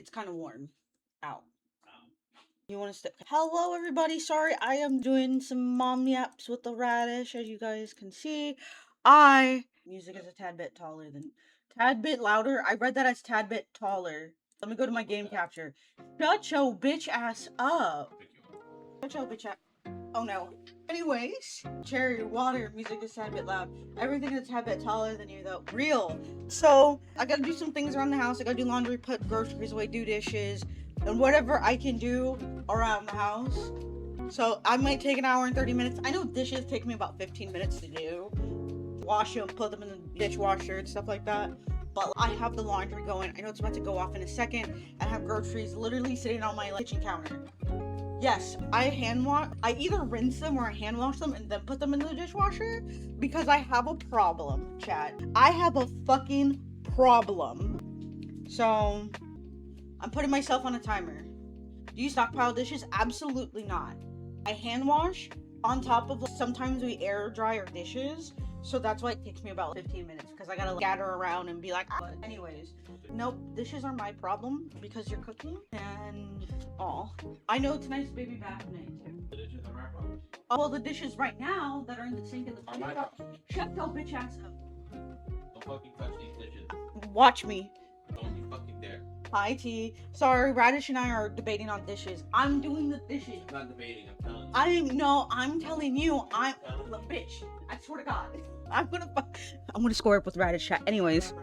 It's kind of warm out. You want to step? Hello, everybody. Sorry, I am doing some mom yaps with the radish, as you guys can see. Music is a tad bit louder. I read that as tad bit taller. Let me go to my game capture. Shut your bitch ass up. Shut your bitch ass. Oh no. Anyways, Cheri, water, music is a tad bit loud. Everything is a tad bit taller than you, though. Real. So, I gotta do some things around the house. I gotta do laundry, put groceries away, do dishes, and whatever I can do around the house. So, I might take an hour and 30 minutes. I know dishes take me about 15 minutes to do. Wash them, put them in the dishwasher and stuff like that. But I have the laundry going. I know it's about to go off in a second. I have groceries literally sitting on my kitchen counter. Yes, I either rinse them or I hand wash them and then put them in the dishwasher because I have a problem, chat. I have a fucking problem. So, I'm putting myself on a timer. Do you stockpile dishes? Absolutely not. I hand wash on top of, sometimes we air dry our dishes. So that's why it takes me about 15 minutes because I gotta scatter around and be like, ah. But anyways, nope, dishes are my problem because you're cooking and all. I know tonight's baby bath night too. The dishes are my problem. Oh, well, the dishes right now that are in the sink in the Are my problem. Shut your bitch ass up. Don't fucking touch these dishes. Watch me. Don't you fucking dare. Hi T. Sorry, Radish and I are debating on dishes. I'm doing the dishes. I'm not debating, I'm telling you. I'm telling you, I'm a bitch. I swear to God. I'm gonna score up with Radish chat. Anyways.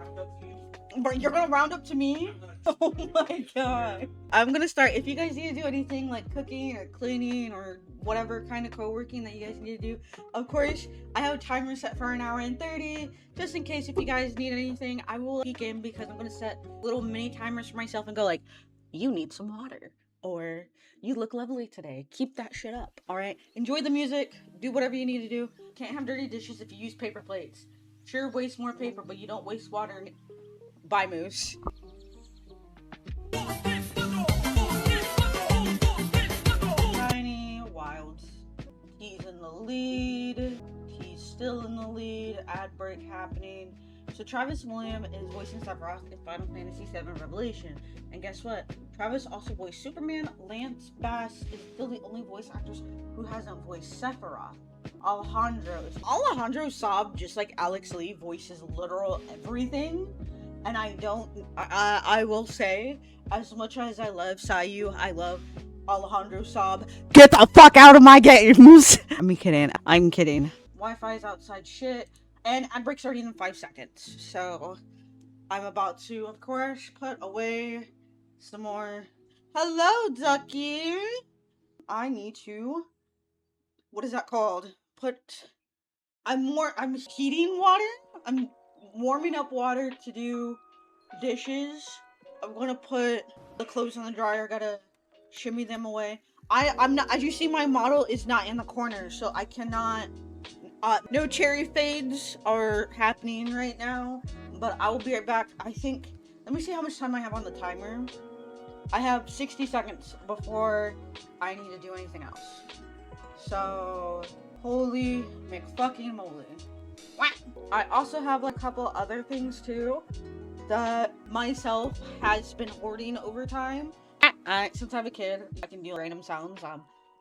But you're gonna round up to me? Oh my god. I'm gonna start. If you guys need to do anything like cooking or cleaning or whatever kind of co-working that you guys need to do, of course, I have a timer set for an hour and 30. Just in case if you guys need anything, I will peek in because I'm gonna set little mini timers for myself and go like, you need some water. Or you look lovely today. Keep that shit up. Alright? Enjoy the music. Do whatever you need to do. Can't have dirty dishes if you use paper plates. Sure, waste more paper, but you don't waste water. Bye, Moose. Tiny Wilds. He's in the lead. He's still in the lead. Ad break happening. So Travis William is voicing Sephiroth in Final Fantasy VII Revelation. And guess what? Travis also voiced Superman. Lance Bass is still the only voice actress who hasn't voiced Sephiroth. Alejandro Saab, just like Alex Lee, voices literal everything. And I will say, as much as I love Sayu, I love Alejandro Saab. Get the fuck out of my games! I'm kidding. Wi-Fi is outside shit. And ad break's starting in 5 seconds. So, I'm about to, of course, put away some more. Hello, Ducky! I need to, what is that called? I'm heating water. I'm warming up water to do dishes. I'm gonna put the clothes in the dryer. Gotta shimmy them away. I'm not, as you see, my model is not in the corner, so I cannot. No cherry fades are happening right now, but I will be right back. I think. Let me see how much time I have on the timer. I have 60 seconds before I need to do anything else. So, holy McFucking moly. I also have a couple other things too that myself has been hoarding over time. Since I have a kid, I can do random sounds.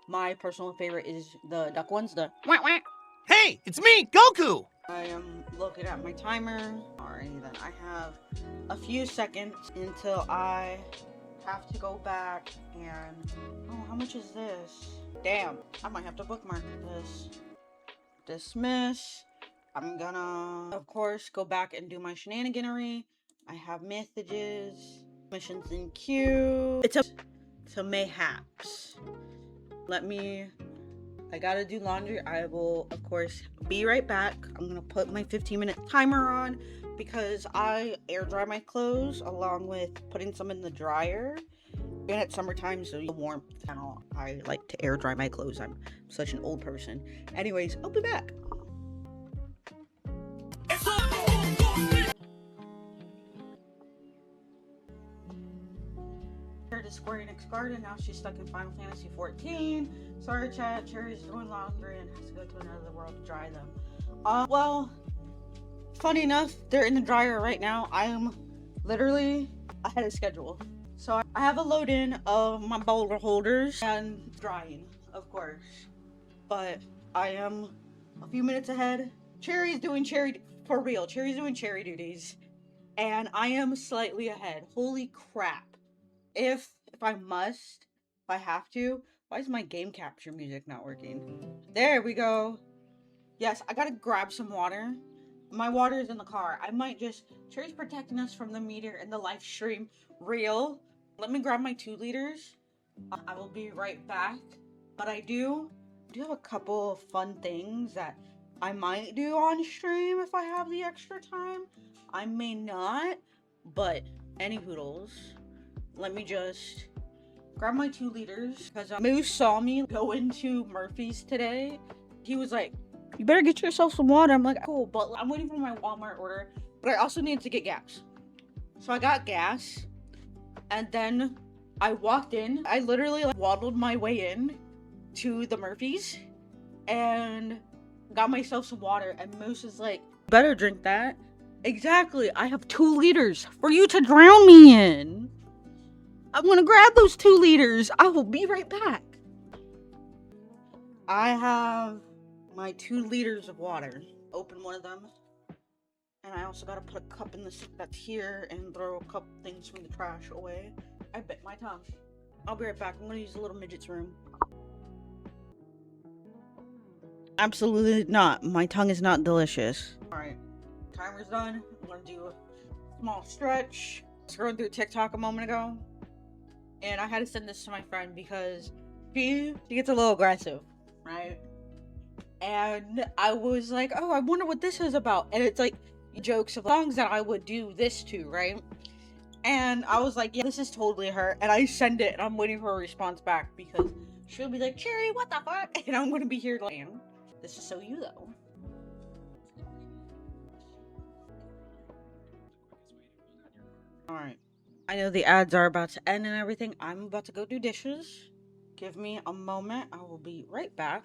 My personal favorite is the duck ones, the wah wah. Hey, it's me, Goku! I am looking at my timer. Alright, then I have a few seconds until I have to go back and... Oh, how much is this? Damn, I might have to bookmark this. Dismiss. I'm gonna, of course, go back and do my shenaniganery. I have messages, missions in queue. It's a mayhaps. I gotta do laundry. I will, of course, be right back. I'm gonna put my 15-minute timer on because I air dry my clothes along with putting some in the dryer. And it's summertime, so the warmth and all. I like to air dry my clothes. I'm such an old person. Anyways, I'll be back. To Square Enix Garden. Now she's stuck in Final Fantasy 14. Sorry, chat. Cheri's doing laundry and has to go to another world to dry them. Well, funny enough, they're in the dryer right now. I am literally ahead of schedule. So I have a load in of my boulder holders and drying, of course. But I am a few minutes ahead. Cheri's doing for real. Cheri's doing Cheri duties. And I am slightly ahead. Holy crap. If I have to, why is my game capture music not working? There we go. Yes, I gotta grab some water. My water is in the car. Cheri's protecting us from the meter and the live stream reel. Let me grab my 2 liters. I will be right back. But I do have a couple of fun things that I might do on stream if I have the extra time. I may not, but any hoodles. Let me just grab my 2 liters because Moose saw me go into Murphy's today. He was like, "You better get yourself some water." I'm like, "Cool," but I'm waiting for my Walmart order. But I also need to get gas. So I got gas, and then I walked in. I literally waddled my way in to the Murphy's and got myself some water. And Moose is like, "Better drink that." Exactly. I have 2 liters for you to drown me in. I'm gonna grab those 2 liters. I will be right back. I have my 2 liters of water. Open one of them. And I also gotta put a cup in the sink that's here and throw a couple things from the trash away. I bit my tongue. I'll be right back. I'm gonna use the little midget's room. Absolutely not. My tongue is not delicious. Alright. Timer's done. I'm gonna do a small stretch. Scrolling through TikTok a moment ago. And I had to send this to my friend because she gets a little aggressive, right? And I was like, oh, I wonder what this is about. And it's like jokes of songs that I would do this to, right? And I was like, yeah, this is totally her. And I send it and I'm waiting for a response back because she'll be like, Cheri, what the fuck? And I'm gonna be here like, this is so you though. Alright. I know the ads are about to end and everything. I'm about to go do dishes. Give me a moment. I will be right back.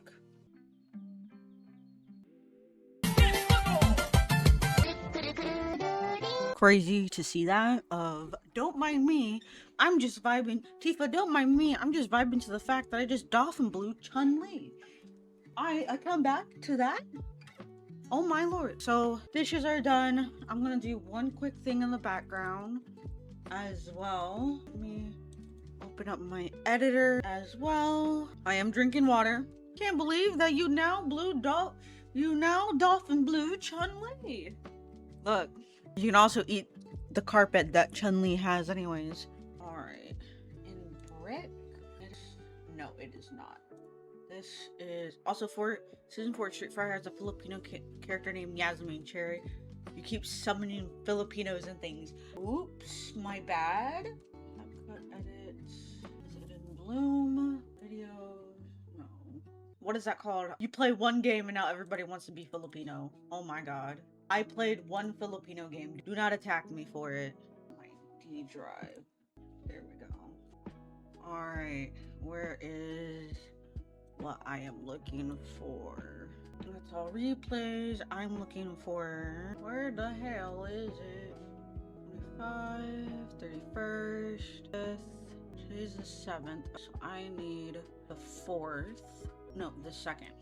Crazy to see that of don't mind me, I'm just vibing. Tifa, don't mind me, I'm just vibing to the fact that I just dolphin blew Chun-Li. I come back to that. Oh my lord. So dishes are done. I'm gonna do one quick thing in the background as well. Let me open up my editor as well. I am drinking water. Can't believe that you now dolphin blew Chun-Li. Look, you can also eat the carpet that Chun-Li has anyways. Alright. In brick? No, it is not. This is also for season 4 Street Fighter has a Filipino character named Yasmin Cheri. You keep summoning Filipinos and things. Oops, my bad. Upcut edits. Is it in Bloom? Videos? No. What is that called? You play one game and now everybody wants to be Filipino. Oh my god. I played one Filipino game. Do not attack me for it. My D drive. There we go. Alright. Where is what I am looking for? That's all replays. I'm looking for... Where the hell is it? 25, 31st, 5th. Today's the 7th. So I need the 4th. No, the 2nd.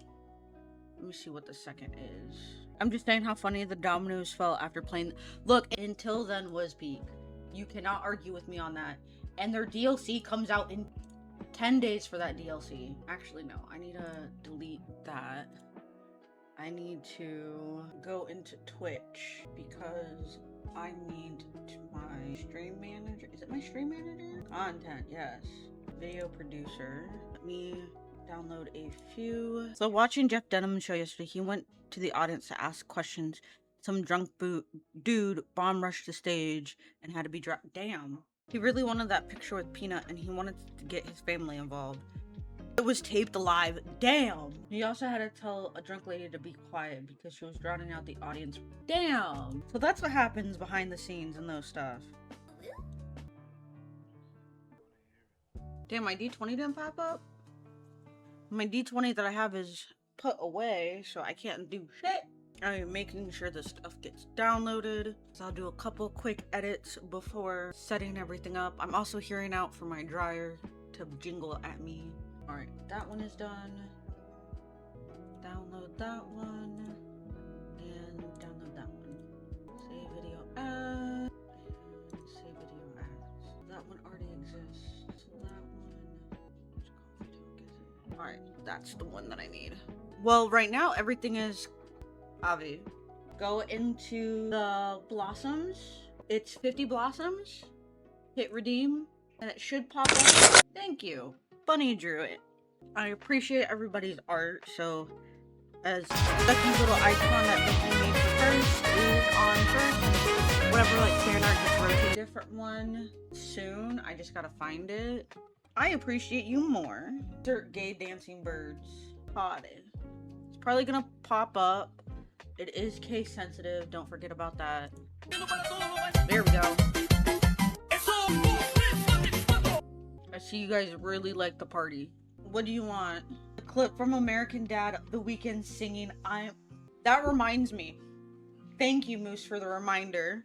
Let me see what the 2nd is. I'm just saying how funny the dominoes fell after playing. Look, Until Then was peak. You cannot argue with me on that. And their DLC comes out in 10 days for that DLC. Actually, no. I need to delete that. I need to go into Twitch because I need my stream manager. Is it my stream manager? Content, yes. Video producer. Let me download a few. So watching Jeff Denham's show yesterday, he went to the audience to ask questions. Some drunk dude bomb rushed the stage and had to be dropped. Damn. He really wanted that picture with Peanut and he wanted to get his family involved. It was taped live. Damn. He also had to tell a drunk lady to be quiet because she was drowning out the audience. Damn. So that's what happens behind the scenes and those stuff. Damn, my D20 didn't pop up? My D20 that I have is put away, so I can't do shit. I am making sure the stuff gets downloaded. So I'll do a couple quick edits before setting everything up. I'm also hearing out for my dryer to jingle at me. Alright, that one is done. Download that one. And download that one. Save video as. Save video as. That one already exists. So that one. Which Coffee Talk is it? Alright, that's the one that I need. Well, right now everything is Avi. Go into the blossoms. It's 50 blossoms. Hit redeem. And it should pop up. Thank you. Bunny drew it. I appreciate everybody's art, so as Becky's little icon that Becky made for first is on first. Whatever, like, fan art just rotate a different one soon. I just gotta find it. I appreciate you more. Dirt gay dancing birds. Potted. It's probably gonna pop up. It is case sensitive. Don't forget about that. There we go. I see you guys really like the party. What do you want? A clip from American Dad, The Weeknd singing That reminds me. Thank you, Moose, for the reminder.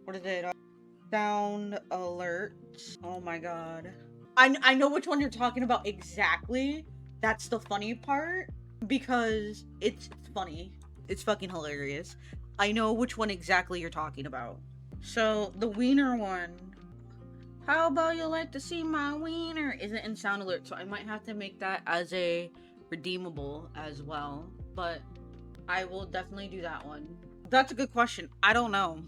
What is it? Sound alert. Oh my god. I know which one you're talking about exactly. That's the funny part. Because it's funny. It's fucking hilarious. I know which one exactly you're talking about. So, the wiener one. How about you like to see my wiener? Isn't in sound alert, so I might have to make that as a redeemable as well. But I will definitely do that one. That's a good question. I don't know.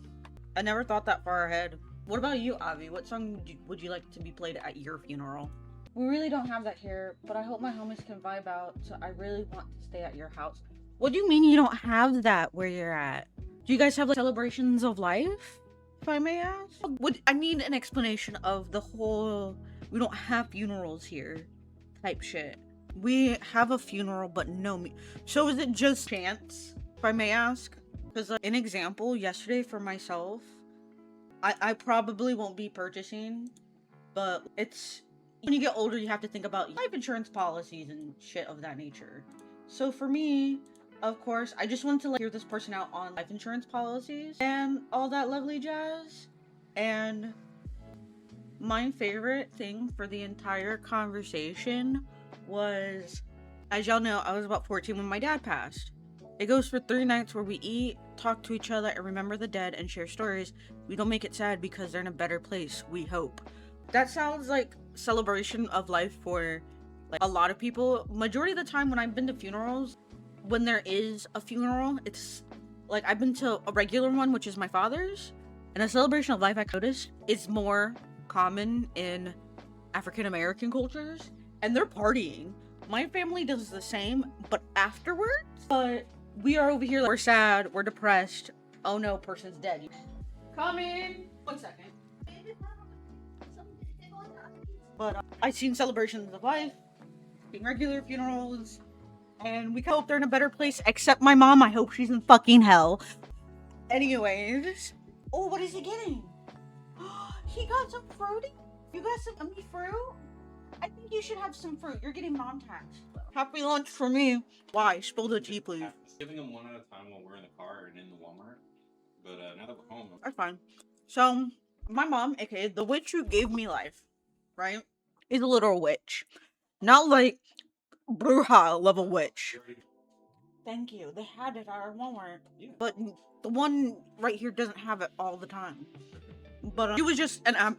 I never thought that far ahead. What about you, Avi? What song would you like to be played at your funeral? We really don't have that here, but I hope my homies can vibe out, so I really want to stay at your house. What do you mean you don't have that where you're at? Do you guys have like celebrations of life? If I may ask? I need an explanation of the whole we don't have funerals here type shit. We have a funeral, but no me. So is it just chance, if I may ask? Because like, an example, yesterday for myself, I probably won't be purchasing, but it's, when you get older, you have to think about life insurance policies and shit of that nature. So for me, of course, I just wanted to like hear this person out on life insurance policies and all that lovely jazz. And my favorite thing for the entire conversation was, as y'all know, I was about 14 when my dad passed. It goes for 3 nights where we eat, talk to each other, and remember the dead and share stories. We don't make it sad because they're in a better place, we hope. That sounds like celebration of life for like a lot of people. Majority of the time when I've been to funerals, when there is a funeral, it's like I've been to a regular one, which is my father's, and a celebration of life I noticed is more common in African American cultures, and they're partying. My family does the same, but afterwards. But we are over here, we're sad, we're depressed. Oh no, person's dead. Come in. 1 second. But I've seen celebrations of life, regular funerals, and we hope they're in a better place, except my mom. I hope she's in fucking hell. Anyways. Oh, what is he getting? He got some fruity? You got some ummy fruit? I think you should have some fruit. You're getting mom tax. Happy lunch for me. Why? Spill the tea, please. Giving them one at a time while we're in the car and in the Walmart. But now that we're home. That's fine. So, my mom, aka the witch who gave me life, right, is a literal witch. Not like Bruja level witch. Thank you. They had it at our Walmart. Yeah. But the one right here doesn't have it all the time. But she was just an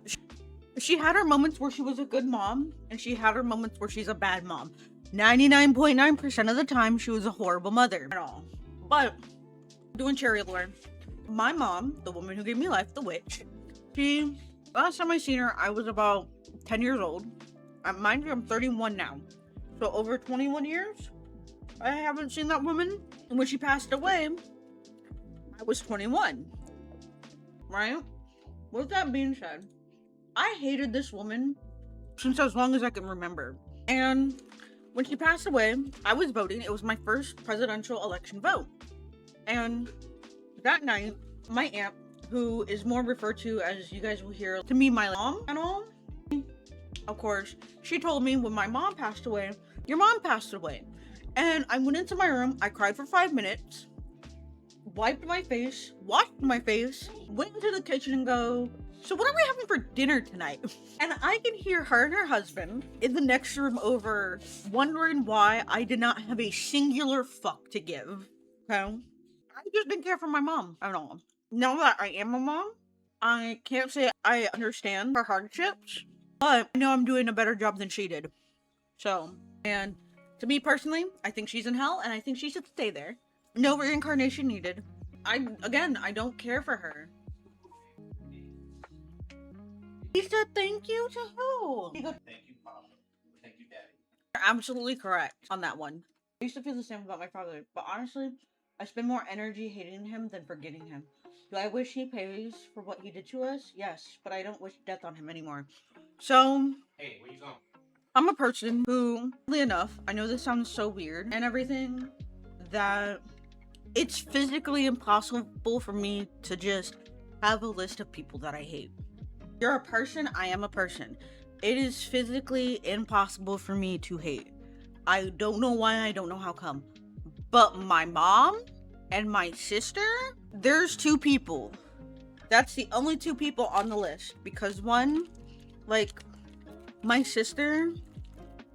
she had her moments where she was a good mom, and she had her moments where she's a bad mom. 99.9% of the time, she was a horrible mother at all. But doing cherry lore, my mom, the woman who gave me life, the witch, she, last time I seen her, I was about 10 years old. Mind you, I'm 31 now. So over 21 years, I haven't seen that woman. And when she passed away, I was 21. Right? With that being said, I hated this woman since as long as I can remember. And when she passed away, I was voting. It was my first presidential election vote. And that night, my aunt, who is more referred to as, you guys will hear, to me, my mom and all, of course, she told me when my mom passed away, your mom passed away. And I went into my room, I cried for 5 minutes, wiped my face, washed my face, went into the kitchen and go, so what are we having for dinner tonight? And I can hear her and her husband in the next room over, wondering why I did not have a singular fuck to give. Okay? I just didn't care for my mom at all. Now that I am a mom, I can't say I understand her hardships, but I know I'm doing a better job than she did. So, and to me personally, I think she's in hell and I think she should stay there. No reincarnation needed. I don't care for her. He said thank you to who? He goes, Thank you, Papa. Thank you, Daddy. you're absolutely correct on that one. I used to feel the same about my father, but honestly, I spend more energy hating him than forgetting him. Do I wish he pays for what he did to us? Yes, but I don't wish death on him anymore. So, Hey, where you going? I'm a person who, oddly enough, I know this sounds so weird and everything, that it's physically impossible for me to just have a list of people that I hate. You're a person, I am a person. It is physically impossible for me to hate. I don't know why, I don't know how come. But my mom and my sister, there's two people. That's the only two people on the list. Because one, like, my sister,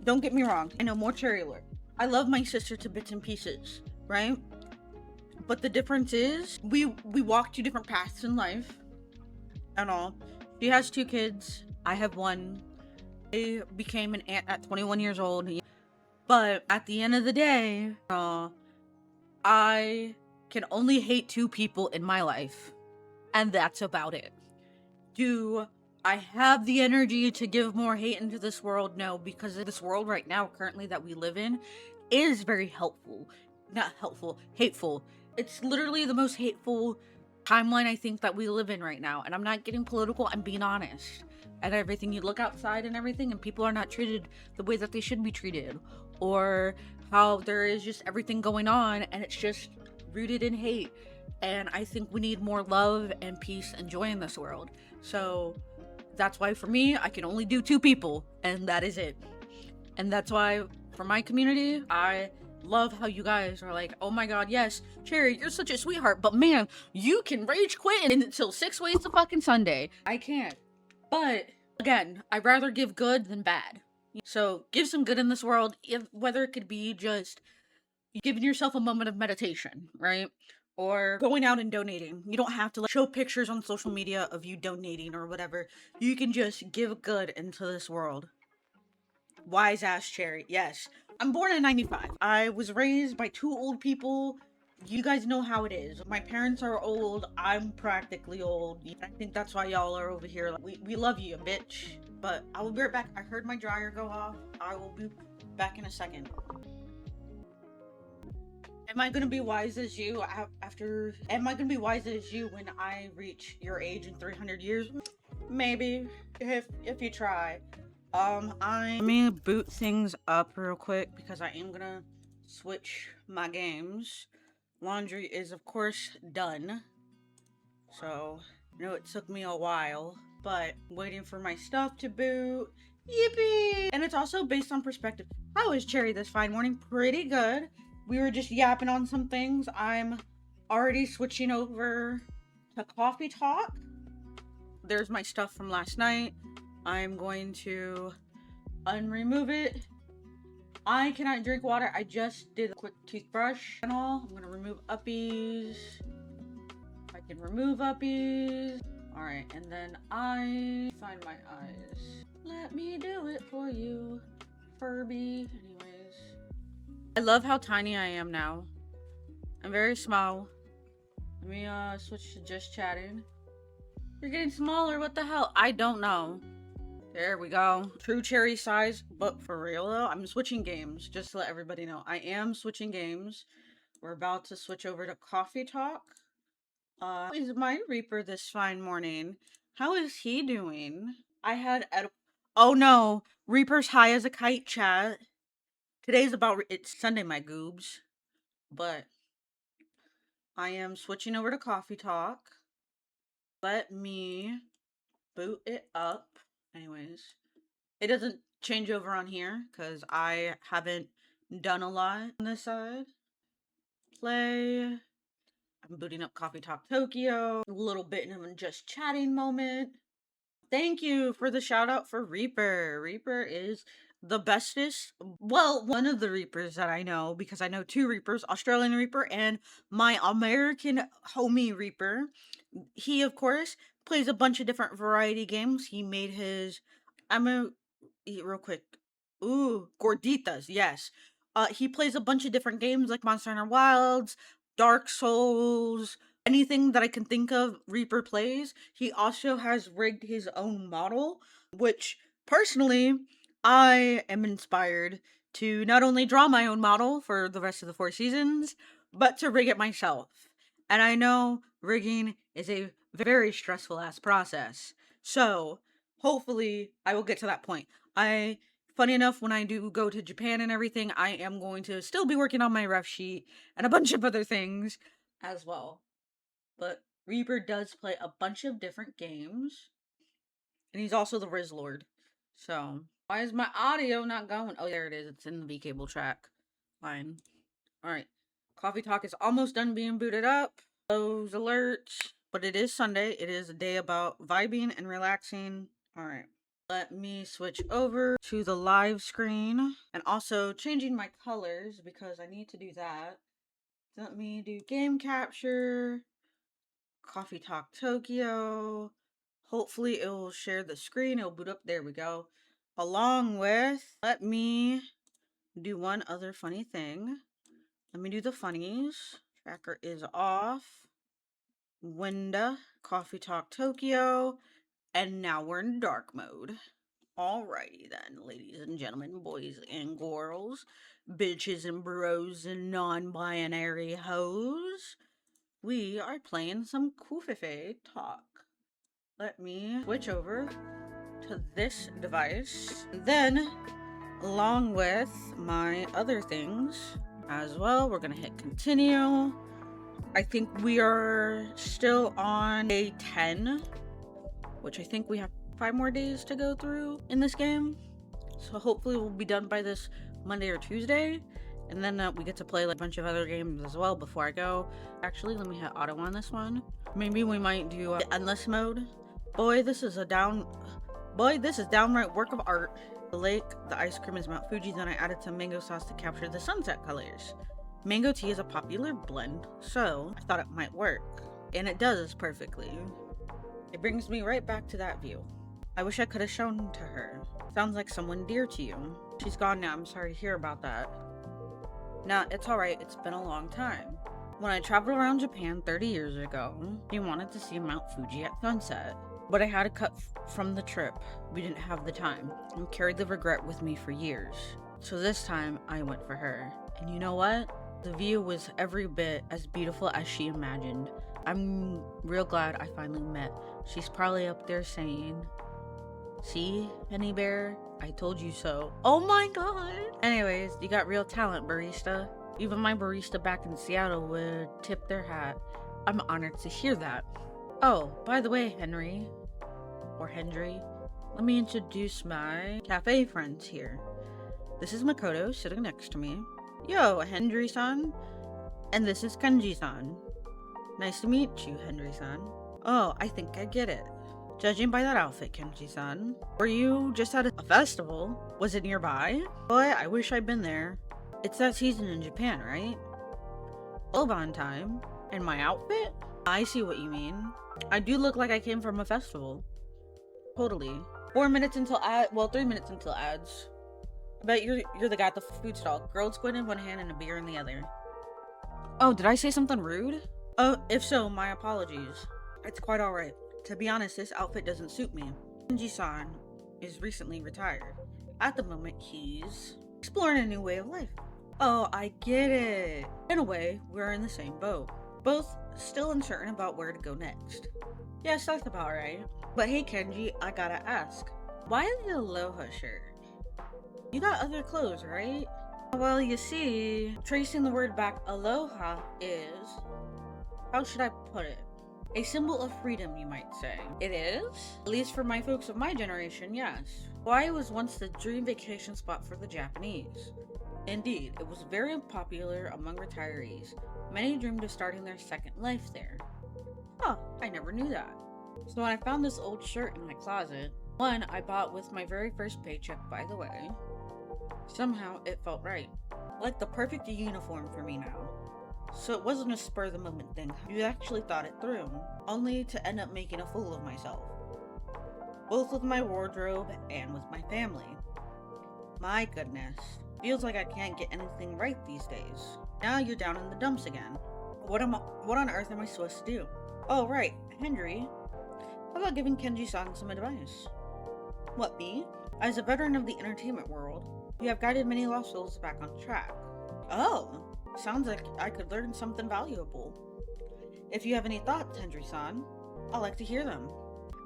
don't get me wrong, I know more Cheri alert. I love my sister to bits and pieces, right? But the difference is, we walk two different paths in life and all. She has 2 kids, I have 1. I became an aunt at 21 years old. But at the end of the day, I can only hate 2 people in my life. And that's about it. Do I have the energy to give more hate into this world? No, because this world right now, currently that we live in, is very helpful. Not helpful, hateful. It's literally the most hateful timeline I think that we live in right now. And I'm not getting political, I'm being honest. And everything, you look outside and everything, and people are not treated the way that they should be treated. Or how there is just everything going on, and it's just rooted in hate. And I think we need more love and peace and joy in this world. So that's why for me, I can only do 2 people, and that is it. And that's why for my community, I love how you guys are like, oh my god, yes, Cheri, you're such a sweetheart, but man, you can rage quit until 6 ways to fucking Sunday. I can't. But again, I'd rather give good than bad. So give some good in this world, whether it could be just giving yourself a moment of meditation, right? Or going out and donating. You don't have to show pictures on social media of you donating or whatever. You can just give good into this world. Wise ass Cheri. Yes. I'm born in 95. I was raised by 2 old people. You guys know how it is. My parents are old. I'm practically old. I think that's why y'all are over here. We love you, bitch. But I will be right back. I heard my dryer go off. I will be back in a second. Am I gonna be wise as you after? Am I gonna be wise as you when I reach your age in 300 years? Maybe, if you try. Let me boot things up real quick because I am gonna switch my games. Laundry is of course done. So, I know it took me a while, but waiting for my stuff to boot. Yippee! And it's also based on perspective. How is Cheri this fine morning? Pretty good. We were just yapping on some things. I'm already switching over to Coffee Talk. There's my stuff from last night. I'm going to unremove it. I cannot drink water. I just did a quick toothbrush and all. I'm gonna remove uppies. I can remove uppies. Alright, and then I find my eyes. Let me do it for you, Furby. Anyways. I love how tiny I am now. I'm very small. Let me switch to just chatting. You're getting smaller, what the hell? I don't know. There we go. True Cheri size, but for real though, I'm switching games, just to let everybody know. I am switching games. We're about to switch over to Coffee Talk. How is my Reaper this fine morning? How is he doing? I had oh no, Reaper's high as a kite, chat. Today's it's Sunday, my goobs. But I am switching over to Coffee Talk. Let me boot it up. Anyways, it doesn't change over on here because I haven't done a lot on this side. Play. I'm I'm booting up Coffee Talk Tokyo, a little bit of a just chatting moment. Thank you for the shout out for Reaper. Reaper is the bestest. Well, one of the Reapers that I know, because I know two Reapers, Australian Reaper and my American homie Reaper. He, of course, plays a bunch of different variety games. He made his. I'm gonna eat real quick. Ooh, Gorditas, yes. He plays a bunch of different games like Monster Hunter Wilds, Dark Souls, anything that I can think of, Reaper plays. He also has rigged his own model, which personally, I am inspired to not only draw my own model for the rest of the 4 seasons, but to rig it myself. And I know rigging is a very stressful ass process. So, hopefully, I will get to that point. Funny enough, when I do go to Japan and everything, I am going to still be working on my ref sheet and a bunch of other things as well. But Reaper does play a bunch of different games. And he's also the Riz Lord. So, why is my audio not going? Oh, there it is. It's in the V cable track line. Alright. Coffee Talk is almost done being booted up. Those alerts. But it is Sunday. It is a day about vibing and relaxing. Alright. Let me switch over to the live screen. And also changing my colors because I need to do that. Let me do game capture. Coffee Talk Tokyo. Hopefully it will share the screen. It'll boot up. There we go. Along with, let me do one other funny thing. Let me do the funnies. Tracker is off. Window. Coffee Talk Tokyo. And now we're in dark mode. Alrighty then, ladies and gentlemen, boys and girls, bitches and bros and non-binary hoes. We are playing some Coffee Talk. Let me switch over to this device. Then, along with my other things as well, we're gonna hit continue. I think we are still on day 10, which I think we have 5 more days to go through in this game. So hopefully we'll be done by this Monday or Tuesday. And then we get to play like a bunch of other games as well before I go. Actually, let me hit auto on this one. Maybe we might do endless mode. Boy, this is downright work of art. The lake, the ice cream is Mount Fuji, then I added some mango sauce to capture the sunset colors. Mango tea is a popular blend, so I thought it might work. And it does perfectly. It brings me right back to that view. I wish I could have shown to her. Sounds like someone dear to you. She's gone now, I'm sorry to hear about that. Nah, it's alright, it's been a long time. When I traveled around Japan 30 years ago, I wanted to see Mount Fuji at sunset. But I had to cut from the trip. We didn't have the time, and carried the regret with me for years. So this time, I went for her. And you know what? The view was every bit as beautiful as she imagined. I'm real glad I finally met. She's probably up there saying, "See, Penny Bear? I told you so." Oh my god! Anyways, you got real talent, barista. Even my barista back in Seattle would tip their hat. I'm honored to hear that. Oh, by the way, Henry, let me introduce my cafe friends here. This is Makoto sitting next to me. Yo, Henry-san. And this is Kenji-san. Nice to meet you, Henry-san. Oh, I think I get it. Judging by that outfit, Kenji-san, were you just at a festival? Was it nearby? Boy, I wish I'd been there. It's that season in Japan, right? Obon time. And my outfit? I see what you mean. I do look like I came from a festival. Totally. 4 minutes until 3 minutes until ads. I bet you're the guy at the food stall. Grilled squid in one hand and a beer in the other. Oh, did I say something rude? Oh, if so, my apologies. It's quite alright. To be honest, this outfit doesn't suit me. Kenji-san is recently retired. At the moment, he's exploring a new way of life. Oh, I get it. In a way, we're in the same boat. Both still uncertain about where to go next. Yes, that's about right. But hey, Kenji, I gotta ask. Why the Aloha shirt? You got other clothes, right? Well, you see, tracing the word back, aloha is, how should I put it? A symbol of freedom, you might say. It is? At least for my folks of my generation, yes. Hawaii was once the dream vacation spot for the Japanese. Indeed, it was very popular among retirees. Many dreamed of starting their second life there. Huh, I never knew that. So when I found this old shirt in my closet, one I bought with my very first paycheck, by the way, somehow it felt right. Like the perfect uniform for me now. So it wasn't a spur of the moment thing. You actually thought it through, only to end up making a fool of myself. Both with my wardrobe and with my family. My goodness. Feels like I can't get anything right these days. Now you're down in the dumps again. What on earth am I supposed to do? Oh right, Henry. How about giving Kenji-san some advice? What, me? As a veteran of the entertainment world, you have guided many lost souls back on track. Oh, sounds like I could learn something valuable. If you have any thoughts, Henry-san, I'd like to hear them.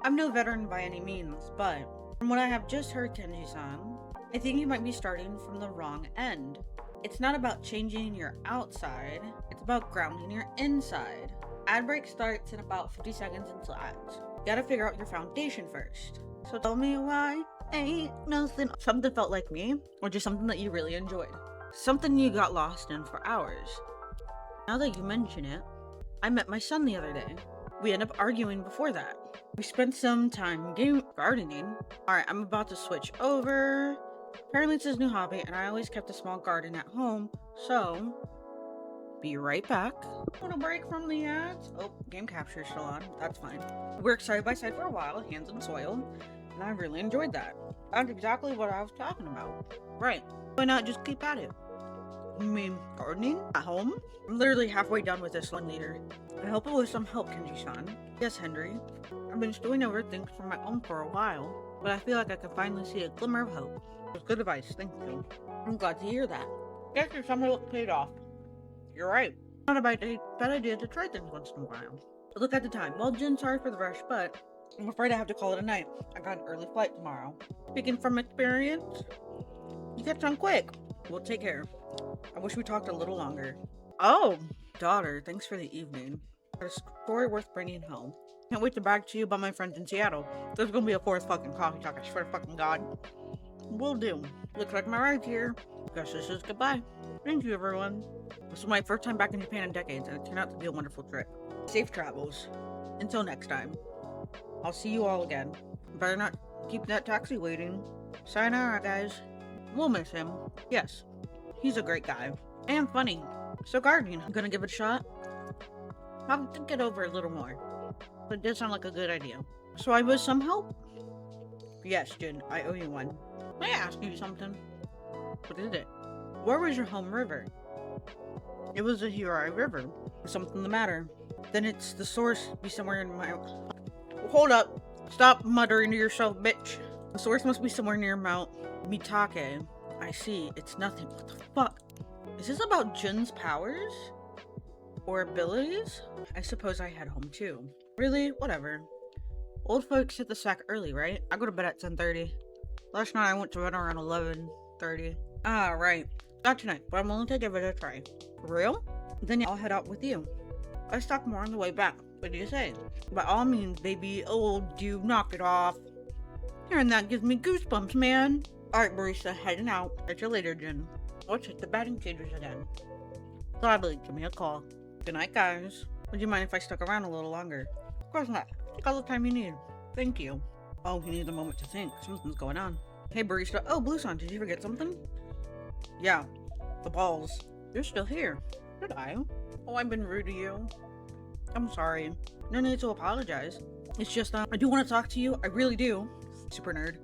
I'm no veteran by any means, but from what I have just heard, Kenji-san, I think you might be starting from the wrong end. It's not about changing your outside, it's about grounding your inside. Ad break starts in about 50 seconds until ads. You gotta figure out your foundation first. So tell me why ain't nothing. Something felt like me, or just something that you really enjoyed. Something you got lost in for hours. Now that you mention it, I met my son the other day. We ended up arguing before that. We spent some time gardening. Alright, I'm about to switch over. Apparently it's his new hobby, and I always kept a small garden at home, so be right back. Want a break from the ads? Oh, game capture is still on. That's fine. We worked side by side for a while, hands in soil, and I really enjoyed that. That's exactly what I was talking about. Right. Why not just keep at it? You mean gardening? At home? I'm literally halfway done with this 1 liter. I hope it was some help, Kenji-san. Yes, Henry. I've been stewing over things for my own for a while, but I feel like I can finally see a glimmer of hope. It was good advice, thank you. I'm glad to hear that. Guess your summer look paid off. You're right. Not a bad idea to try things once in a while. But look at the time. Well, Jen, sorry for the rush, but I'm afraid I have to call it a night. I got an early flight tomorrow. Speaking from experience, you catch on quick. Well, take care. I wish we talked a little longer. Oh, daughter, thanks for the evening. Got a story worth bringing home. Can't wait to brag to you about my friends in Seattle. There's gonna be a 4th fucking coffee talk, I swear to fucking God. Will do. Looks like my ride's here. Guess this is goodbye. Thank you, everyone. This was my first time back in Japan in decades, and it turned out to be a wonderful trip. Safe travels. Until next time. I'll see you all again. Better not keep that taxi waiting. Sayonara, guys. We'll miss him. Yes. He's a great guy. And funny. So gardening, I'm gonna give it a shot. I'll think it over a little more. But it did sound like a good idea. So I was some help? Yes, Jin, I owe you one. May I ask you something? What is it? Where was your home river? It was the Hirai River. Is something the matter? Then it's the source be somewhere in my... Hold up. Stop muttering to yourself, bitch. The source must be somewhere near Mount Mitake. I see. It's nothing. What the fuck? Is this about Jun's powers? Or abilities? I suppose I head home too. Really? Whatever. Old folks hit the sack early, right? I go to bed at 10:30. Last night I went to bed around 11:30. Ah, right. Not tonight, but I'm willing to give it a try. For real? Then I'll head out with you. Let's talk more on the way back. What do you say? By all means, baby. Oh, do knock it off. Hearing that gives me goosebumps, man. Alright, barista, heading out. Catch you later, Jin. Let's hit the batting cages again. Gladly, give me a call. Good night, guys. Would you mind if I stuck around a little longer? Of course not. Take all the time you need. Thank you. Oh, he needs a moment to think. Something's going on. Hey, barista. Oh, Blue-san, did you forget something? Yeah. The balls. You're still here. Did I? Oh, I've been rude to you. I'm sorry. No need to apologize. It's just, I do want to talk to you. I really do. Super nerd.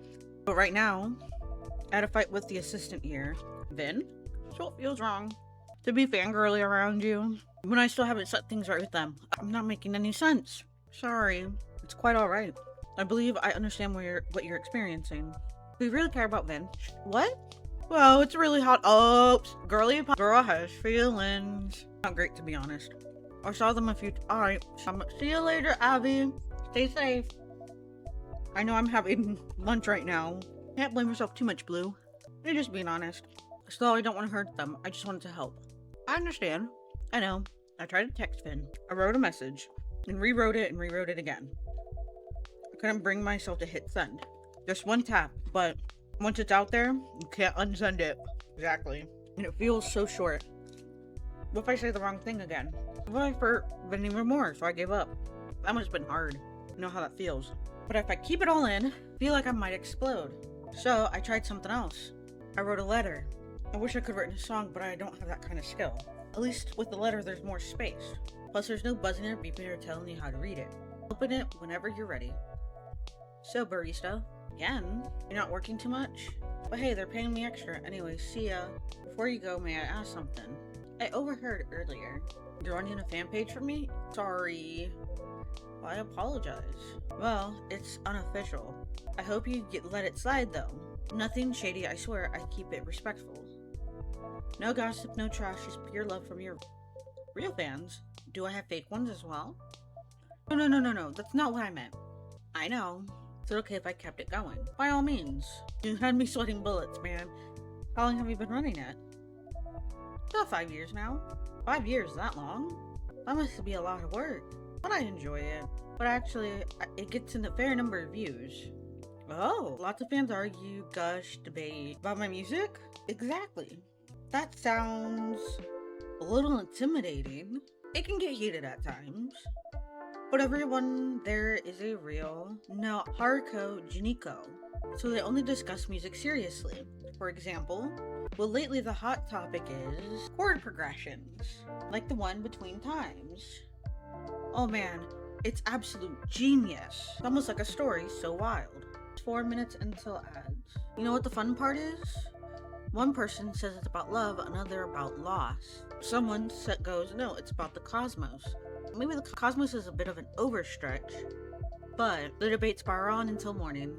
But right now, I had a fight with the assistant here. Vin? So it feels wrong to be fangirly around you when I still haven't set things right with them. I'm not making any sense. Sorry. It's quite alright. I believe I understand what you're experiencing. Do you really care about Vin? What? Well, it's really hot. Oh, girl has feelings. Not great, to be honest. I saw them a few. Alright. See you later, Abby. Stay safe. I know I'm having lunch right now. Can't blame yourself too much, Blue. You're just being honest. Still, I don't want to hurt them. I just wanted to help. I understand. I know. I tried to text Finn. I wrote a message and rewrote it again. I couldn't bring myself to hit send. Just one tap, but once it's out there, you can't unsend it. Exactly. And it feels so short. What if I say the wrong thing again? What if I been even more, so I gave up? That must have been hard. I know how that feels. But if I keep it all in, I feel like I might explode. So I tried something else. I wrote a letter. I wish I could write a song, but I don't have that kind of skill. At least with the letter, there's more space. Plus, there's no buzzing or beeping or telling you how to read it. Open it whenever you're ready. So, barista, again, you're not working too much? But hey, they're paying me extra. Anyway, see ya. Before you go, may I ask something? I overheard earlier. You're running a fan page for me? Sorry. Well, I apologize. Well, it's unofficial. I hope you let it slide though. Nothing shady, I swear. I keep it respectful. No gossip, no trash, just pure love from your real fans. Do I have fake ones as well? No, that's not what I meant. I know. Is it okay if I kept it going? By all means. You had me sweating bullets, man. How long have you been running it? About 5 years now. 5 years, that long? That must be a lot of work. But I enjoy it. But actually, it gets a fair number of views. Oh, lots of fans argue, gush, debate about my music? Exactly. That sounds a little intimidating. It can get heated at times. But everyone there is a real, no, Haruko Juniko. So they only discuss music seriously. For example, well, lately the hot topic is chord progressions, like the one between times. Oh man, it's absolute genius. It's almost like a story so wild. It's 4 minutes until ads. You know what the fun part is? One person says it's about love, another about loss. Someone goes, no, it's about the cosmos. Maybe the cosmos is a bit of an overstretch, but the debate spiral on until morning.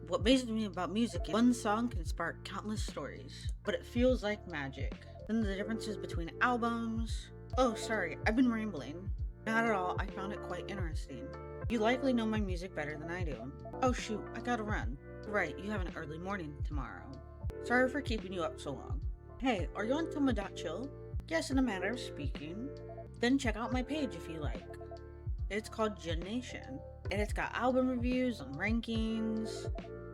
What amazes me about music is one song can spark countless stories, but it feels like magic. Then the differences between albums. Oh, sorry, I've been rambling. Not at all, I found it quite interesting. You likely know my music better than I do. Oh shoot, I gotta run. Right, you have an early morning tomorrow. Sorry for keeping you up so long. Hey, are you on Chill? Yes, in a matter of speaking. Then check out my page if you like. It's called Gen Nation, and it's got album reviews and rankings,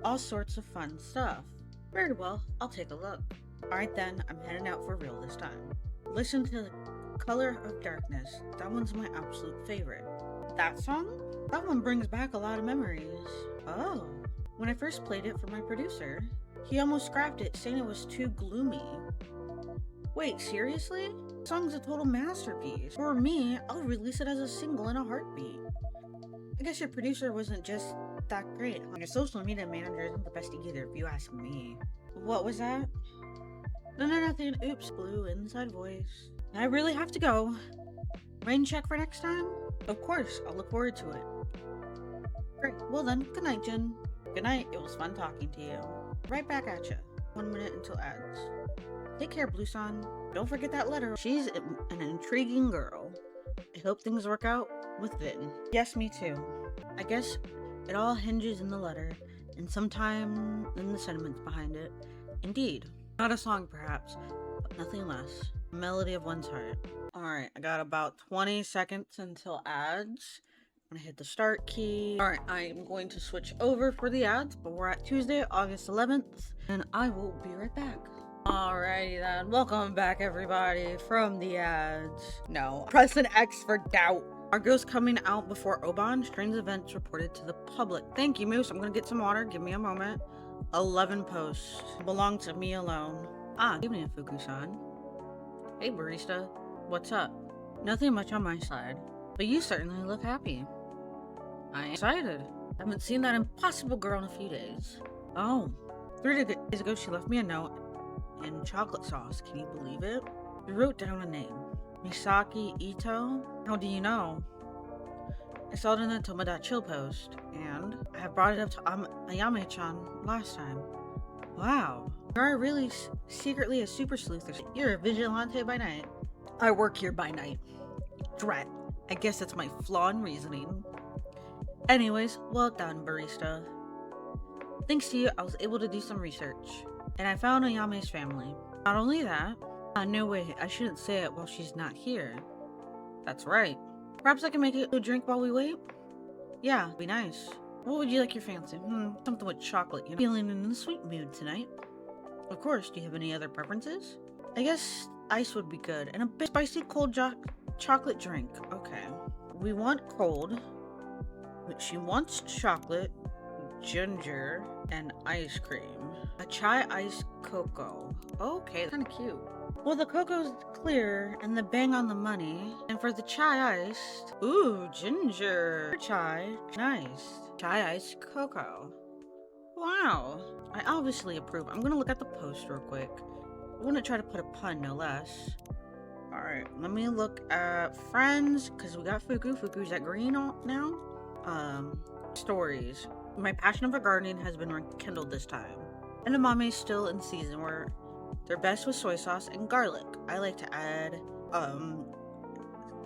all sorts of fun stuff. Very well, I'll take a look. Alright then, I'm heading out for real this time. Listen to The Color of Darkness. That one's my absolute favorite. That song? That one brings back a lot of memories. Oh, when I first played it for my producer, he almost scrapped it saying it was too gloomy. Wait, seriously? The song's a total masterpiece. For me, I'll release it as a single in a heartbeat. I guess your producer wasn't just that great. Your social media manager isn't the best either, if you ask me. What was that? No, nothing. Oops, blue inside voice. I really have to go. Rain check for next time? Of course, I'll look forward to it. Great, well then, good night, Jen. Good night, it was fun talking to you. Right back at ya. 1 minute until ads. Take care, Blue Sun. Don't forget that letter. She's an intriguing girl. I hope things work out with Vin. Yes, me too. I guess it all hinges in the letter, and sometime in the sentiments behind it. Indeed. Not a song, perhaps, but nothing less. A melody of one's heart. Alright, I got about 20 seconds until ads. I'm gonna hit the start key. Alright, I'm going to switch over for the ads, but we're at Tuesday, August 11th, and I will be right back. Alrighty then, welcome back everybody from the ads. No, press an X for doubt. Argo's coming out before Oban. Strange events reported to the public. Thank you, Moose. I'm gonna get some water. Give me a moment. 11 posts. Belong to me alone. Ah, good evening, Fuku-san. Hey, barista. What's up? Nothing much on my side, but you certainly look happy. I'm excited. I haven't seen that impossible girl in a few days. Oh, 3 days ago she left me a note in chocolate sauce. Can you believe it? She wrote down a name. Misaki Ito? How do you know? I saw it in the Chill post, and I have brought it up to Ayame-chan last time. Wow. You are really secretly a super sleuther. You're a vigilante by night. I work here by night. Drat. I guess that's my flaw in reasoning. Anyways, well done, barista. Thanks to you, I was able to do some research, and I found Ayame's family. Not only that, no way, I shouldn't say it while she's not here. That's right. Perhaps I can make a drink while we wait? Yeah, be nice. What would you like your fancy? Something with chocolate, you know? Feeling in the sweet mood tonight. Of course, do you have any other preferences? I guess ice would be good, and a bit spicy cold chocolate drink. Okay. We want cold. She wants chocolate, ginger, and ice cream. A chai iced cocoa. Okay, kind of cute. Well, the cocoa's clear and the bang on the money. And for the chai iced, ooh, ginger chai, nice. Chai iced cocoa. Wow. I obviously approve. I'm gonna look at the post real quick. I want to try to put a pun, no less. Alright, let me look at friends, because we got Fuku. Fuku's at green now. Stories. My passion for gardening has been rekindled this time. And Edamame's still in season where they're best with soy sauce and garlic. I like to add,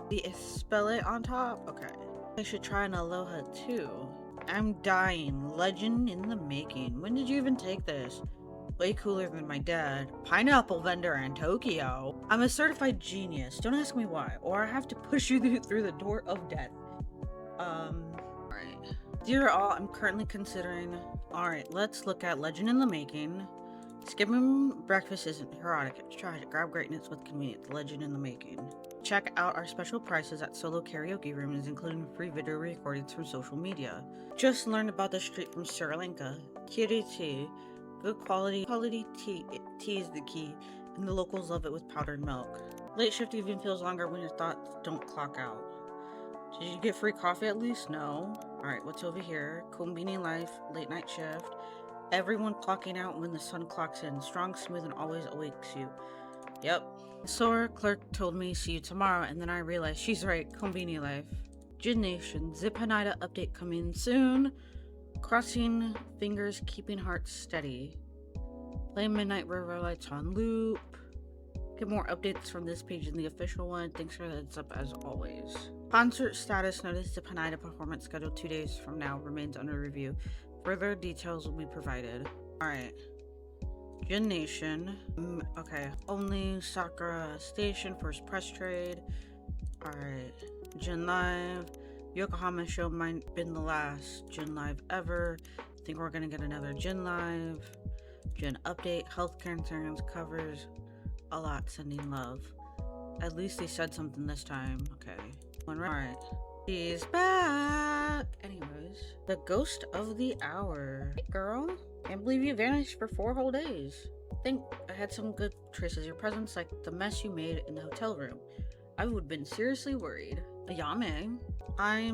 the espelette on top. Okay. I should try an aloha too. I'm dying. Legend in the making. When did you even take this? Way cooler than my dad. Pineapple vendor in Tokyo. I'm a certified genius. Don't ask me why. Or I have to push you through the door of death. Alright. Dear all, I'm currently considering... Alright, let's look at Legend in the Making. Skipping breakfast isn't heroic. It's tragic. Grab greatness with convenience. Legend in the Making. Check out our special prices at solo karaoke rooms, including free video recordings from social media. Just learned about the street from Sri Lanka. Cheri tea. Good quality tea is the key, and the locals love it with powdered milk. Late shift even feels longer when your thoughts don't clock out. Did you get free coffee at least? No. Alright, what's over here? Combini life, late night shift. Everyone clocking out when the sun clocks in. Strong, smooth, and always awakes you. Yep. The store clerk told me see you tomorrow, and then I realized she's right. Combini life. Jin Nation. Zip Hanida update coming soon. Crossing fingers, keeping hearts steady. Play Midnight River Lights on loop. Get more updates from this page in the official one. Thanks for the heads up as always. Concert status notice to Panida performance scheduled 2 days from now remains under review. Further details will be provided. Alright. Jin Nation. Okay. Only Sakura Station, first press trade. Alright. Jin Live. Yokohama show might have been the last Jin Live ever. Think we're gonna get another Jin Live. Jin update. Healthcare insurance covers a lot. Sending love. At least they said something this time. Okay. Alright. She's back! Anyways. The ghost of the hour. Hey girl. Can't believe you vanished for 4 whole days. Think I had some good traces of your presence, like the mess you made in the hotel room. I would have been seriously worried. Ayame. I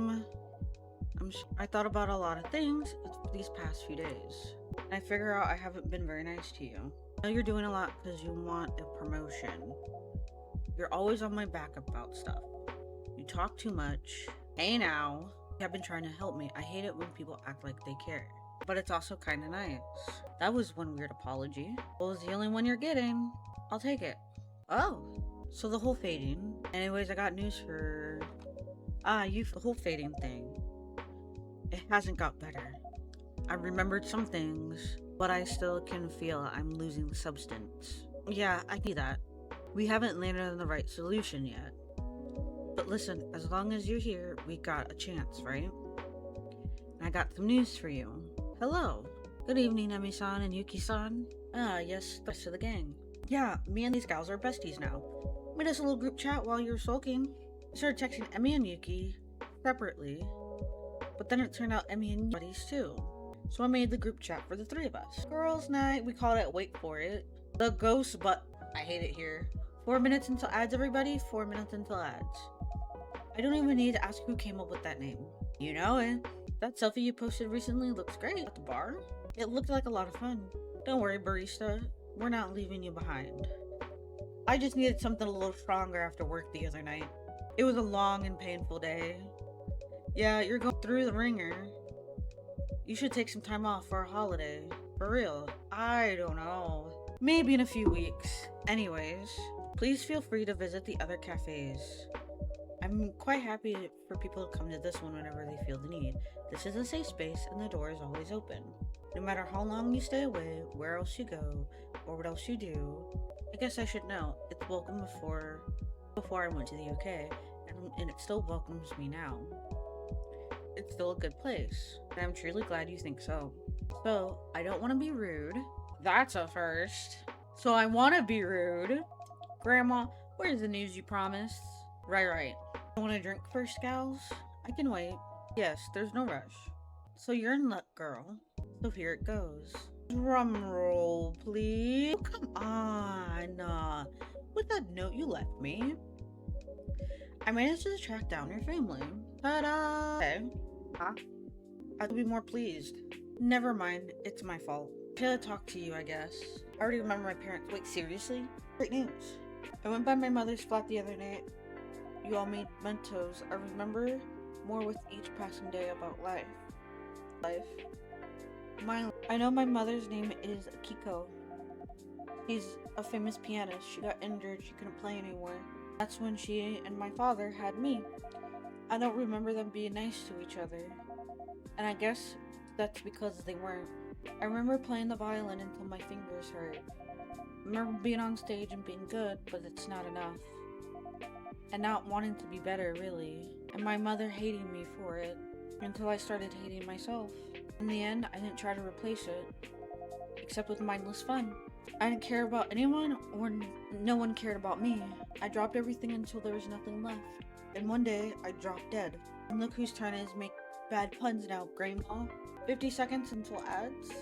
thought about a lot of things these past few days. I figure out I haven't been very nice to you. I know you're doing a lot because you want a promotion. You're always on my back about stuff. You talk too much. Hey now. You have been trying to help me. I hate it when people act like they care. But it's also kinda nice. That was one weird apology. Well, it's the only one you're getting. I'll take it. Oh. So the whole fading. Anyways, I got news for... the whole fading thing. It hasn't got better. I remembered some things, but I still can feel I'm losing substance. Yeah, I see that. We haven't landed on the right solution yet. But listen, as long as you're here, we got a chance, right? And I got some news for you. Hello. Good evening, Emi-san and Yuki-san. Yes, the rest of the gang. Yeah, me and these gals are besties now. Made us a little group chat while you were sulking. I started texting Emi and Yuki separately, but then it turned out Emi and buddies too. So I made the group chat for the 3 of us. Girls' night, we called it, wait for it, the ghost, but I hate it here. 4 minutes until ads, everybody. 4 minutes until ads. I don't even need to ask who came up with that name. You know it. That selfie you posted recently looks great at the bar. It looked like a lot of fun. Don't worry, barista. We're not leaving you behind. I just needed something a little stronger after work the other night. It was a long and painful day. Yeah, you're going through the ringer. You should take some time off for a holiday. For real. I don't know. Maybe in a few weeks. Anyways, please feel free to visit the other cafes. I'm quite happy for people to come to this one whenever they feel the need. This is a safe space and the door is always open. No matter how long you stay away, where else you go, or what else you do, I guess I should know, it's welcome before I went to the UK, and it still welcomes me now. It's still a good place, and I'm truly glad you think so. So, I don't want to be rude. That's a first. So I want to be rude. Grandma, where's the news you promised? Right. You want to drink first, gals? I can wait. Yes, there's no rush. So you're in luck, girl. So here it goes. Drum roll, please. Oh, come on. With that note you left me, I managed to track down your family. Ta-da! Okay. Huh? I'd be more pleased. Never mind, it's my fault. I should have talked to you, I guess. I already remember my parents. Wait, seriously? Great news. I went by my mother's flat the other night. You all made mementos. I remember more with each passing day about life. I know my mother's name is Akiko. She's a famous pianist. She got injured. She couldn't play anymore. That's when she and my father had me. I don't remember them being nice to each other. And I guess that's because they weren't. I remember playing the violin until my fingers hurt. I remember being on stage and being good, but it's not enough. And not wanting to be better, really. And my mother hating me for it. Until I started hating myself. In the end, I didn't try to replace it. Except with mindless fun. I didn't care about anyone, or no one cared about me. I dropped everything until there was nothing left. And one day, I dropped dead. And look whose turn it is to make bad puns now, Grandma. 50 seconds until ads?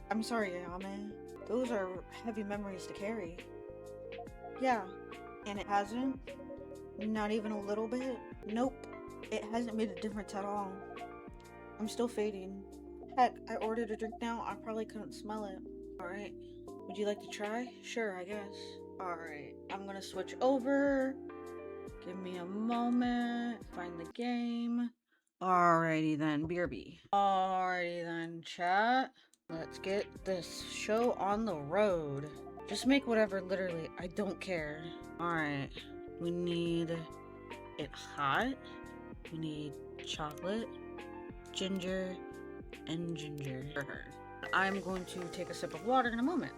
I'm sorry, Ayame. Those are heavy memories to carry. Yeah, and it hasn't? Not even a little bit? Nope. It hasn't made a difference at all. I'm still fading. Heck, I ordered a drink now, I probably couldn't smell it. Alright, would you like to try? Sure, I guess. Alright, I'm gonna switch over. Give me a moment. Find the game. Alrighty then, BRB. Alrighty then, chat. Let's get this show on the road. Just make whatever, literally. I don't care. Alright. We need it hot. We need chocolate, ginger, and ginger. I'm going to take a sip of water in a moment.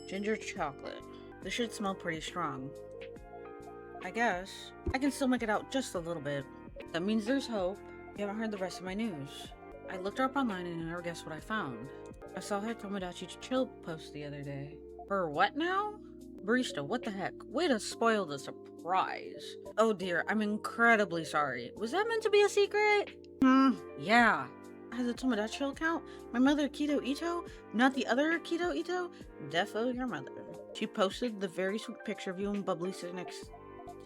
Ginger chocolate. This should smell pretty strong. I guess. I can still make it out just a little bit. That means there's hope. You haven't heard the rest of my news. I looked her up online and you never guess what I found. I saw her Tomodachi Chill post the other day. Her what now? Barista, what the heck? Way to spoil the surprise. Oh dear, I'm incredibly sorry. Was that meant to be a secret? Yeah. Has a Tomodachi Chill account? My mother, Keto Ito? Not the other Keto Ito? Defo your mother. She posted the very sweet picture of you and Bubbly sitting next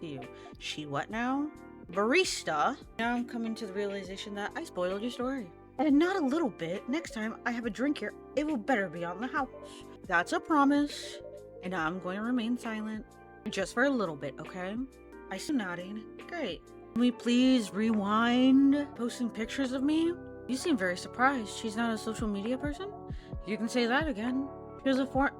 to you. She what now? Barista? Now I'm coming to the realization that I spoiled your story. And not a little bit. Next time I have a drink here, it will better be on the house. That's a promise. And I'm going to remain silent. Just for a little bit, okay? I see nodding. Great. Can we please rewind posting pictures of me? You seem very surprised. She's not a social media person? You can say that again.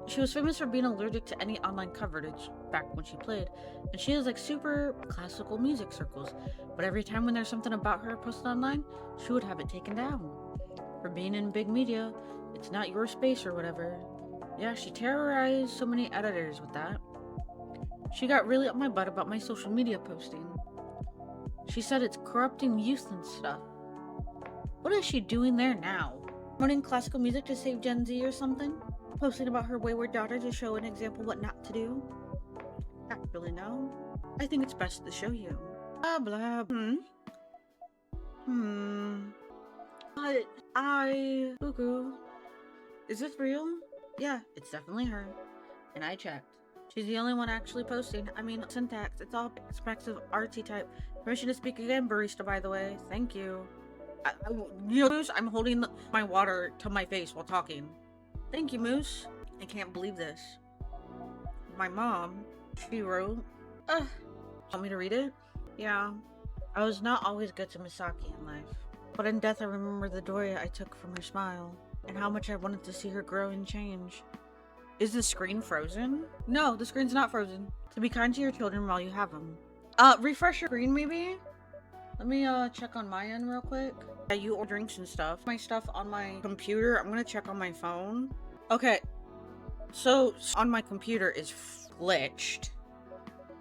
She was famous for being allergic to any online coverage back when she played, and she has like super classical music circles, but every time when there's something about her posted online, she would have it taken down. For being in big media, it's not your space or whatever. Yeah, she terrorized so many editors with that. She got really up my butt about my social media posting. She said it's corrupting youth and stuff. What is she doing there now? Promoting classical music to save Gen Z or something? Posting about her wayward daughter to show an example what not to do? Actually, no. I think it's best to show you. Blah blah. Cuckoo. Is this real? Yeah, it's definitely her. And I checked. She's the only one actually posting. I mean, syntax. It's all expressive, artsy type. Permission to speak again, barista, by the way. Thank you. You know, Moose, I'm holding my water to my face while talking. Thank you, Moose. I can't believe this. My mom, she wrote, want me to read it? Yeah. I was not always good to Misaki in life. But in death, I remember the joy I took from her smile. And how much I wanted to see her grow and change. Is the screen frozen? No, the screen's not frozen. To be kind to your children while you have them. Refresh your screen, maybe? Let me, check on my end real quick. Yeah, you order drinks and stuff. My stuff on my computer. I'm gonna check on my phone. Okay. So, on my computer is glitched.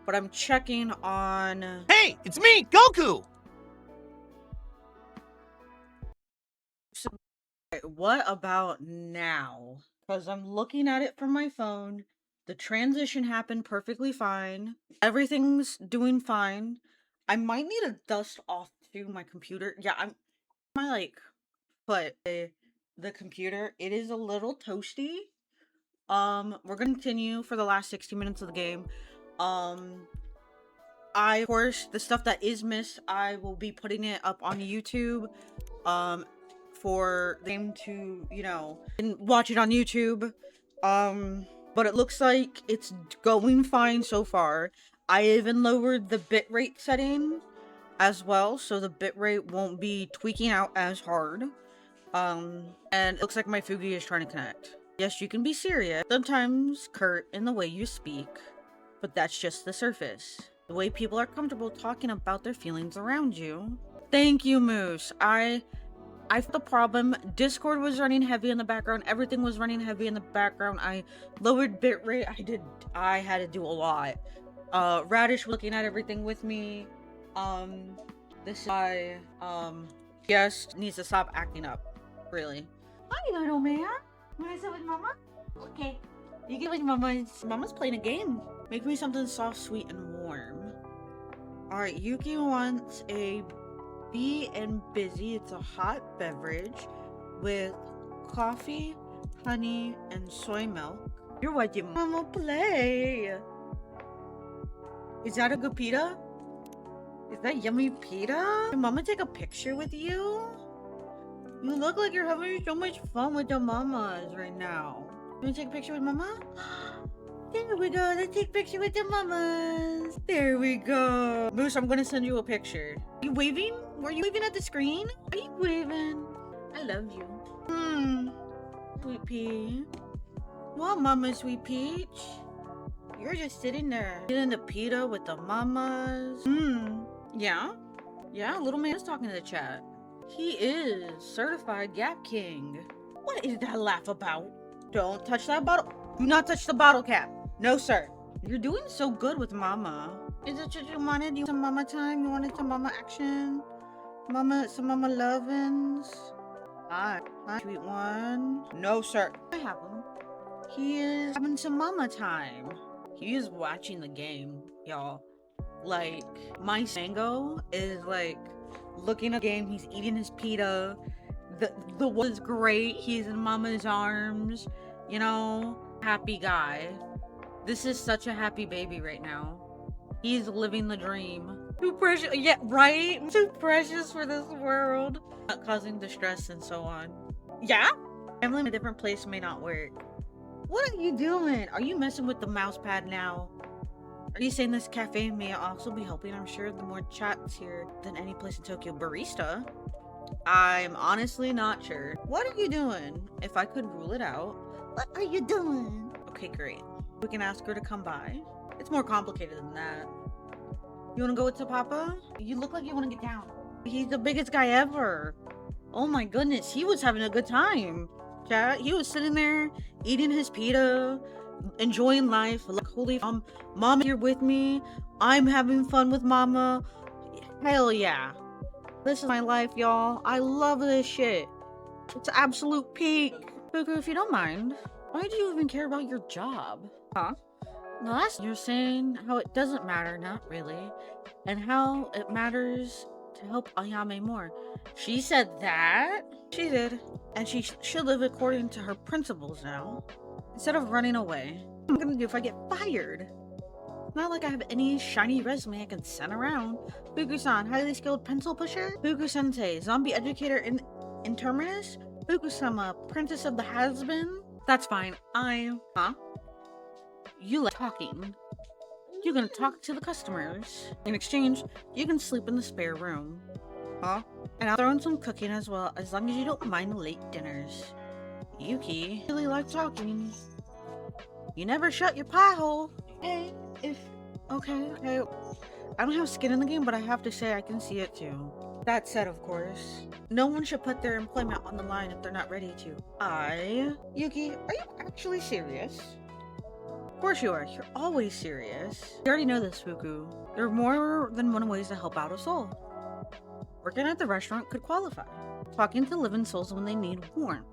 But I'm checking on... Hey, it's me, Goku! So, what about now? because I'm looking at it from my phone. The transition happened perfectly fine. Everything's doing fine. I might need to dust off to my computer. Yeah, my like foot the computer. It is a little toasty. We're gonna continue for the last 60 minutes of the game. Of course, the stuff that is missed, I will be putting it up on YouTube. For them to, and watch it on YouTube. But it looks like it's going fine so far. I even lowered the bitrate setting as well, so the bitrate won't be tweaking out as hard. And it looks like my Fugi is trying to connect. Yes, you can be serious, sometimes curt in the way you speak, but that's just the surface. The way people are comfortable talking about their feelings around you. Thank you, Moose. I felt the problem. Discord was running heavy in the background. Everything was running heavy in the background. I lowered bitrate. I had to do a lot. Radish was looking at everything with me. This guy, just needs to stop acting up. Really. Hi, little man. Wanna sit with Mama? Okay. You get with Mama. Mama's playing a game. Make me something soft, sweet, and warm. Alright, Yuki wants a Bee and Busy. It's a hot beverage with coffee, honey, and soy milk. You're watching Mama play. Is that a good pita? Is that yummy pita? Can Mama take a picture with you? You look like you're having so much fun with the mamas right now. You wanna take a picture with Mama? There we go. Let's take a picture with the mamas. There we go. Moose, I'm gonna send you a picture. Are you waving? Were you waving at the screen? Are you waving? I love you. Sweet pea. Well, Mama Sweet Peach. You're just sitting there. Eating the pita with the mamas. Yeah? Yeah, little man's talking to the chat. He is certified Gap King. What is that laugh about? Don't touch that bottle. Do not touch the bottle cap. No, sir. You're doing so good with Mama. Is it what you wanted? You some Mama time? You wanted some Mama action? Some Mama lovins? Hi, sweet one. No, sir. I have him. He is having some Mama time. He is watching the game, y'all. Like, my Mango is like looking at the game. He's eating his pita. The was great. He's in Mama's arms. You know, happy guy. This is such a happy baby right now. He's living the dream. Too precious. Yeah, right? Too precious for this world. Not causing distress and so on. Yeah? Family in a different place may not work. What are you doing? Are you messing with the mouse pad now? Are you saying this cafe may also be helping? I'm sure the more chats here than any place in Tokyo. Barista? I'm honestly not sure. What are you doing? If I could rule it out. What are you doing? Okay, great. We can ask her to come by. It's more complicated than that. You wanna go with Papa? You look like you wanna get down. He's the biggest guy ever. Oh my goodness, he was having a good time. Chat, he was sitting there eating his pita, enjoying life. Like, holy Mom here with me. I'm having fun with Mama. Hell yeah. This is my life, y'all. I love this shit. It's absolute peak. Fuku, if you don't mind, why do you even care about your job? Huh? The last you're saying how it doesn't matter, not really, and how it matters to help Ayame more. She said that? She did. And she should live according to her principles now. Instead of running away. What am I gonna do if I get fired? Not like I have any shiny resume I can send around. Fuku-san, highly skilled pencil pusher? Fuku-sensei, zombie educator in Terminus? Fuku-sama, princess of the has-been? That's fine. Huh? You like talking. You're gonna talk to the customers. In exchange, you can sleep in the spare room. Huh? And I'll throw in some cooking as well, as long as you don't mind late dinners. Yuki really like talking. You never shut your pie hole. Hey, okay. I don't have skin in the game, but I have to say I can see it too. That said, of course, no one should put their employment on the line if they're not ready to. Yuki, are you actually serious? Of course you are. You're always serious. You already know this, Fuku. There are more than one ways to help out a soul. Working at the restaurant could qualify. Talking to living souls when they need warmth.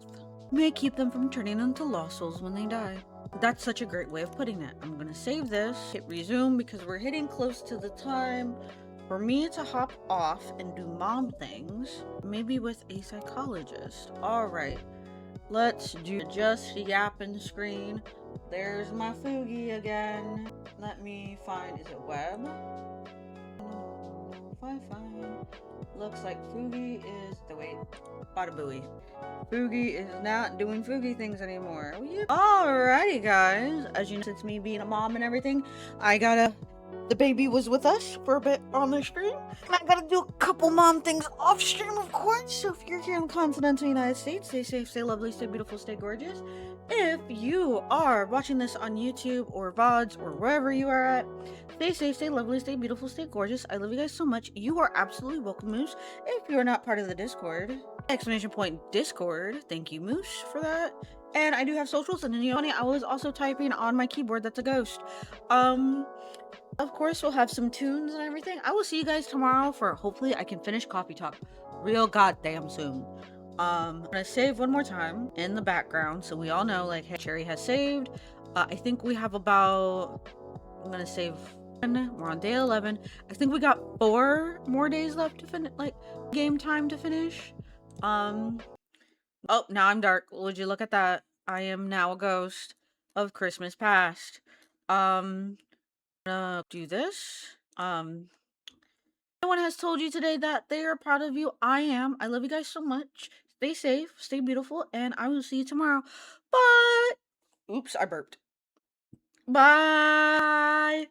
may keep them from turning into lost souls when they die. That's such a great way of putting it. I'm gonna save this, hit resume because we're hitting close to the time for me to hop off and do mom things, maybe with a psychologist. All right, let's do just the yapping screen. There's my Fugi again. Let me find, is it web? No, fine. Looks like Fugi is, wait, bada booey. Fugi is not doing Fugi things anymore. Alrighty guys, as you know, since me being a mom and everything, the baby was with us for a bit on the stream, and I gotta do a couple mom things off stream, of course. So if you're here in the continental United States, stay safe, stay lovely, stay beautiful, stay gorgeous. If you are watching this on YouTube or VODs or wherever you are at, stay safe, stay lovely, stay beautiful, stay gorgeous. I love you guys so much. You are absolutely welcome, Moose. If you're not part of the Discord, exclamation point Discord, thank you, Moose, for that. And I do have socials, and then you know, I was also typing on my keyboard. That's a ghost. Of course, we'll have some tunes and everything. I will see you guys tomorrow for, hopefully I can finish Coffee Talk real goddamn soon. I'm gonna save one more time in the background so we all know, like, hey, Cheri has saved. I think we have about, I'm gonna save one. We're on day 11. I think we got 4 more days left to finish, like, game time to finish. Oh, now I'm dark. Would you look at that? I am now a ghost of Christmas past. Gonna do this. No one has told you today that they are proud of you. I am. I love you guys so much. Stay safe, stay beautiful, and I will see you tomorrow. Bye. Oops, I burped. Bye.